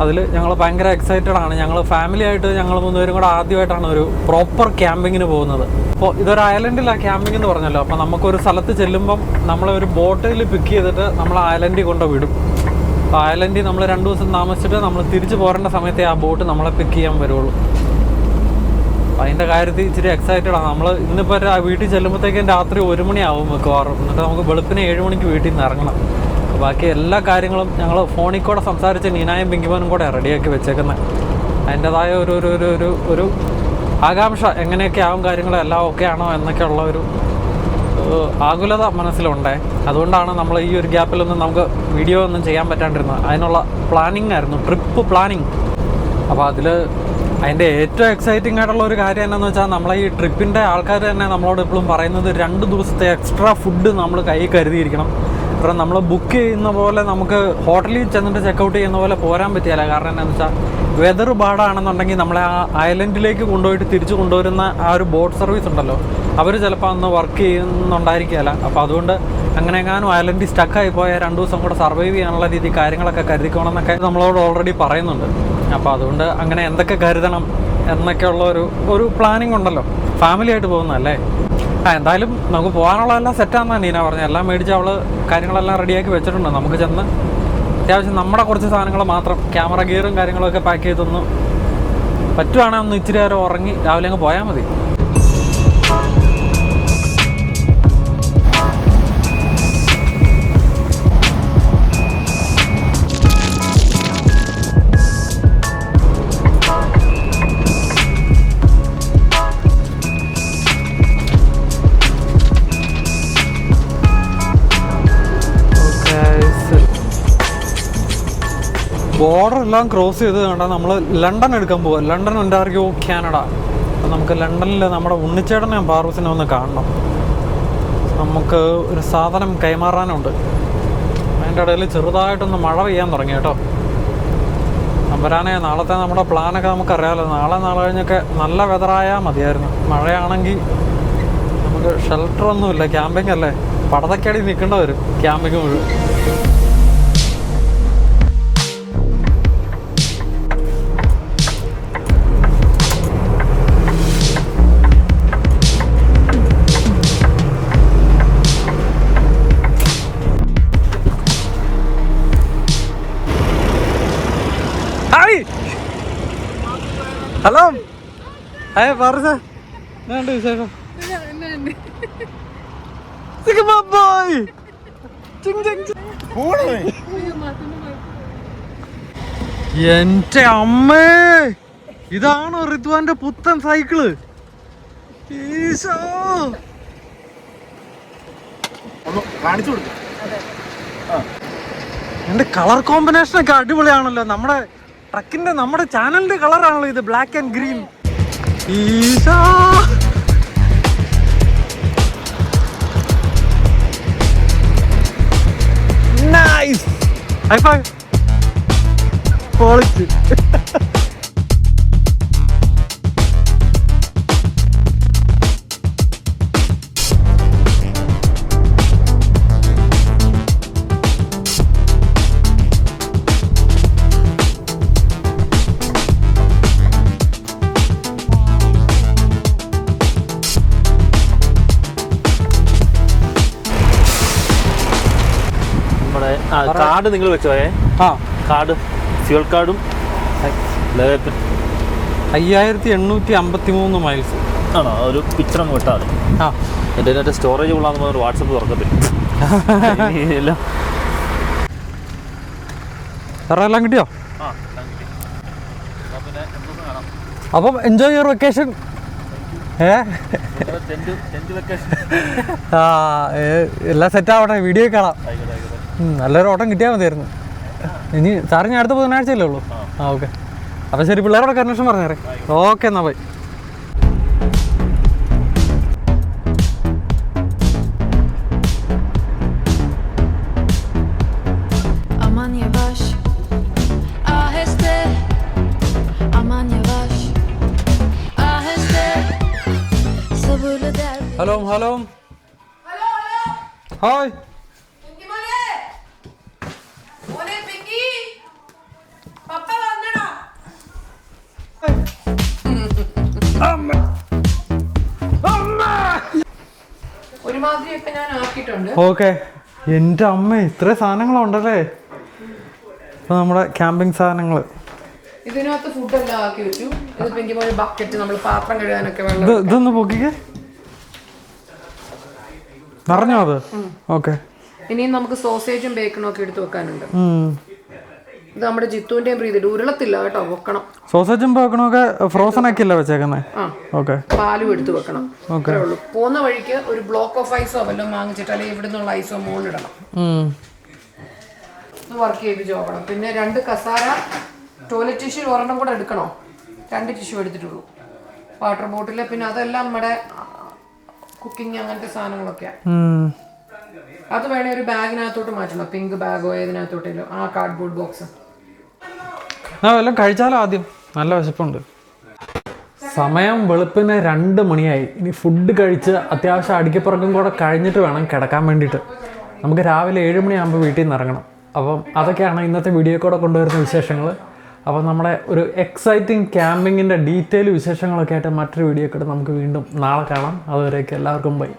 അതിൽ ഞങ്ങൾ ഭയങ്കര എക്സൈറ്റഡ് ആണ്. ഞങ്ങൾ ഫാമിലി ആയിട്ട് ഞങ്ങൾ 3 പേരും കൂടെ ആദ്യമായിട്ടാണ് ഒരു പ്രോപ്പർ ക്യാമ്പിങ്ങിന് പോകുന്നത്. അപ്പോൾ ഇതൊരു ഐലൻഡിലാണ് ക്യാമ്പിംഗ് എന്ന് പറഞ്ഞല്ലോ. അപ്പോൾ നമുക്കൊരു സ്ഥലത്ത് ചെല്ലുമ്പം നമ്മളെ ഒരു ബോട്ടിൽ പിക്ക് ചെയ്തിട്ട് നമ്മൾ ഐലൻഡിൽ കൊണ്ട് വിടും. അപ്പോൾ ഐലൻഡിൽ നമ്മൾ 2 ദിവസം താമസിച്ചിട്ട് നമ്മൾ തിരിച്ച് പോരേണ്ട സമയത്തേ ആ ബോട്ട് നമ്മളെ പിക്ക് ചെയ്യാൻ വരുള്ളൂ. അപ്പോൾ അതിൻ്റെ കാര്യത്തിൽ ഇച്ചിരി എക്സൈറ്റഡ് ആണ്. നമ്മൾ ഇന്നിപ്പോൾ വീട്ടിൽ ചെല്ലുമ്പോഴത്തേക്കും രാത്രി 1 മണിയാവും മിക്കവാറും. എന്നിട്ട് നമുക്ക് വെളുപ്പിന് 7 മണിക്ക് വീട്ടിൽ നിന്ന് ഇറങ്ങണം. ബാക്കി എല്ലാ കാര്യങ്ങളും ഞങ്ങൾ ഫോണിൽ കൂടെ സംസാരിച്ച് നീനായും പിങ്കിമോനും കൂടെ റെഡിയാക്കി വെച്ചേക്കുന്നത്. അതിൻ്റെതായ ഒരു ആകാംക്ഷ എങ്ങനെയൊക്കെ ആവും കാര്യങ്ങളെല്ലാം ഓക്കെ ആണോ എന്നൊക്കെയുള്ള ഒരു ആകുലത മനസ്സിലുണ്ടേ. അതുകൊണ്ടാണ് നമ്മൾ ഈ ഒരു ഗ്യാപ്പിലൊന്നും നമുക്ക് വീഡിയോ ഒന്നും ചെയ്യാൻ പറ്റാണ്ടിരുന്നത്. അതിനുള്ള പ്ലാനിങ് ആയിരുന്നു, ട്രിപ്പ് പ്ലാനിങ്. അപ്പോൾ അതിൻ്റെ ഏറ്റവും എക്സൈറ്റിംഗ് ആയിട്ടുള്ള ഒരു കാര്യം എന്താണെന്ന് വെച്ചാൽ നമ്മളെ ഈ ട്രിപ്പിൻ്റെ ആൾക്കാർ തന്നെ നമ്മളോട് എപ്പോഴും പറയുന്നത് 2 ദിവസത്തെ എക്സ്ട്രാ ഫുഡ് നമ്മൾ കയ്യിൽ കരുതിയിരിക്കണം. കാരണം നമ്മൾ ബുക്ക് ചെയ്യുന്ന പോലെ നമുക്ക് ഹോട്ടലിൽ ചെന്നിട്ട് ചെക്കൗട്ട് ചെയ്യുന്ന പോലെ പോരാൻ പറ്റിയല്ല. കാരണം എന്താണെന്ന് വെച്ചാൽ വെതർ ബാഡാണെന്നുണ്ടെങ്കിൽ നമ്മളെ ആ ഐലൻഡിലേക്ക് കൊണ്ടുപോയിട്ട് തിരിച്ചു കൊണ്ടുവരുന്ന ആ ഒരു ബോട്ട് സർവീസ് ഉണ്ടല്ലോ, അവർ ചിലപ്പോൾ അന്ന് വർക്ക് ചെയ്യുന്നുണ്ടായിരിക്കുകയില്ല. അപ്പോൾ അതുകൊണ്ട് അങ്ങനെയെങ്ങാനും ഐലൻഡിൽ സ്റ്റക്കായി പോയാൽ 2 ദിവസം കൂടെ സർവൈവ് ചെയ്യാനുള്ള രീതി കാര്യങ്ങളൊക്കെ കരുതിക്കണമെന്നൊക്കെ നമ്മളോട് ഓൾറെഡി പറയുന്നുണ്ട്. അപ്പോൾ അതുകൊണ്ട് അങ്ങനെ എന്തൊക്കെ കരുതണം എന്നൊക്കെയുള്ള ഒരു പ്ലാനിങ് ഉണ്ടല്ലോ, ഫാമിലി ആയിട്ട് പോകുന്നതല്ലേ. എന്തായാലും നമുക്ക് പോകാനുള്ള എല്ലാം സെറ്റാണെന്നാണ് നീന പറഞ്ഞത്. എല്ലാം മേടിച്ച് അവൾ കാര്യങ്ങളെല്ലാം റെഡിയാക്കി വെച്ചിട്ടുണ്ട്. നമുക്ക് ചെന്ന് അത്യാവശ്യം നമ്മുടെ കുറച്ച് സാധനങ്ങൾ മാത്രം, ക്യാമറ ഗിയറും കാര്യങ്ങളൊക്കെ പാക്ക് ചെയ്തൊന്ന് പറ്റുവാണെങ്കിൽ ഒന്ന് ഇച്ചിരി നേരം ഉറങ്ങി രാവിലെ അങ്ങ് പോയാൽ മതി. ബോർഡർ എല്ലാം ക്രോസ് ചെയ്ത് കണ്ടാൽ നമ്മൾ ലണ്ടൻ എടുക്കാൻ പോവുക. London, Ontario, Canada. അപ്പം നമുക്ക് ലണ്ടനിൽ നമ്മുടെ ഉണ്ണിച്ചേട്ടനെ പാറൂസിനെ ഒന്ന് കാണണം. നമുക്ക് ഒരു സാധനം കൈമാറാനുണ്ട്. അതിൻ്റെ ഇടയിൽ ചെറുതായിട്ടൊന്ന് മഴ പെയ്യാൻ തുടങ്ങി കേട്ടോ. നമ്പരാനെ നാളത്തെ നമ്മുടെ പ്ലാനൊക്കെ നമുക്കറിയാമല്ലോ. നാളെ കഴിഞ്ഞൊക്കെ നല്ല വെതറായാൽ മതിയായിരുന്നു. മഴയാണെങ്കിൽ നമുക്ക് ഷെൽട്ടറൊന്നുമില്ല, ക്യാമ്പിംഗ് അല്ലേ, പടതക്കടി നിൽക്കേണ്ട വരും ക്യാമ്പിംഗ് മുഴുവൻ. ഹലോ, പറ വിശേഷം. എന്റെ അമ്മേ, ഇതാണോ റിദ്വാന്റെ പുത്തൻ സൈക്കിള്? ഈശോ, കാണിച്ചു കൊടുക്കും. എന്റെ കളർ കോമ്പിനേഷൻ ഒക്കെ അടിപൊളിയാണല്ലോ. നമ്മുടെ ട്രക്കിന്റെ, നമ്മുടെ ചാനലിന്റെ കളറാണല്ലോ ഇത്, black and green. Eesho, nice, high five, പൊളിച്ച്. കാർഡ് നിങ്ങൾ വെച്ചോയേ. കാർഡ്, ഫ്യൂൽ കാർഡും 5853 മൈൽസ് ആണോ? ഒരു പിക്ചർ അങ്ങ് വിട്ടാൽ മതി. എൻ്റെ സ്റ്റോറേജ് കൊള്ളാന്ന് പറഞ്ഞ വാട്സപ്പ് തുറക്കത്തില്ല. എല്ലാം കിട്ടിയോ? അപ്പം എൻജോയ് യുവർ വെക്കേഷൻ. എല്ലാം സെറ്റ് ആവട്ടെ, വീഡിയോ കാണാം. നല്ലൊരു ഓട്ടം കിട്ടിയാൽ മതിയായിരുന്നു. ഇനി സാറിന് അടുത്ത ബുധനാഴ്ചയല്ലേ ഉള്ളൂ? ഓക്കെ, അപ്പം ശരി, പിള്ളേരോടൊക്കെ അന്വേഷണം പറഞ്ഞേരെ. ഓക്കെ, എന്നാ bye. Hello hello hi. Okay, എൻ്റെ അമ്മ, ഇത്ര സാധനങ്ങളുണ്ടല്ലേ. ഇപ്പൊ നമ്മുടെ ക്യാമ്പിംഗ് സാധനങ്ങള് ഇതിനകത്ത് ഫുഡെല്ലാം ആക്കി വെച്ചു. ഇത് ബക്കറ്റ്, നമ്മൾ പാത്രം കഴുകാനൊക്കെ വെള്ളം. ഇതൊന്ന് പൊക്കിക്കേ, നിറഞ്ഞോ അത്? ഓക്കെ, ഇനിയും നമുക്ക് സോസേജും ബേക്കണും ഒക്കെ എടുത്ത് വെക്കാനുണ്ട്. ഇത് നമ്മുടെ ജിത്തുവിന്റെയും പ്രീതിയുടെ ഉരുളത്തില്ല കേട്ടോ, വെക്കണം. സോസേജും ബേക്കണൊക്കെ ഫ്രോസൺ ആക്കിയല്ലേ വെച്ചേക്കുന്നേ? ഓക്കെ, പാലും എടുത്ത് വെക്കണം. അത്രേ ഉള്ളൂ. പോകുന്ന വഴിക്ക് ഒരു ബ്ലോക്ക് ഓഫ് ഐസോ വല്ലതും വാങ്ങിച്ചിട്ട്, അല്ലെങ്കിൽ ഇവിടെ നിന്നുള്ള ഐസോ മുകളിലിടണം. ഇത് വർക്ക് ചെയ്യിപ്പിച്ച് നോക്കണം. പിന്നെ 2 കസാര, ടോയ്ലറ്റ് ടിഷ്യൂ ഒരെണ്ണം കൂടെ എടുക്കണോ? 2 ടിഷ്യൂ എടുത്തിട്ടുള്ളൂ. വാട്ടർ ബോട്ടില്, പിന്നെ അതെല്ലാം നമ്മുടെ കുക്കിംഗ് അങ്ങനത്തെ സാധനങ്ങളൊക്കെയാ. അത് വേണേ ഒരു ബാഗിനകത്തോട്ട് മാറ്റണം, പിങ്ക് ബാഗോ ഏതിനകത്തോട്ടേലും. ആ കാർഡ്ബോർഡ് ബോക്സ് വല്ലതും കഴിച്ചാലോ ആദ്യം, നല്ല വിശപ്പുണ്ട്. സമയം വെളുപ്പിന് 2 മണിയായി. ഇനി ഫുഡ് കഴിച്ച് അത്യാവശ്യം അടിക്കപ്പുറക്കും കൂടെ കഴിഞ്ഞിട്ട് വേണം കിടക്കാൻ വേണ്ടിയിട്ട്. നമുക്ക് രാവിലെ 7 മണിയാകുമ്പോൾ വീട്ടിൽ നിന്ന് ഇറങ്ങണം. അപ്പം അതൊക്കെയാണ് ഇന്നത്തെ വീഡിയോ കൂടെ കൊണ്ടുവരുന്ന വിശേഷങ്ങൾ. അപ്പം നമ്മുടെ ഒരു എക്സൈറ്റിംഗ് ക്യാമ്പിങ്ങിൻ്റെ ഡീറ്റെയിൽ വിശേഷങ്ങളൊക്കെ ആയിട്ട് മറ്റൊരു വീഡിയോ കൂടെ നമുക്ക് വീണ്ടും നാളെ കാണാം. അതുവരേക്കും എല്ലാവർക്കും ബൈ.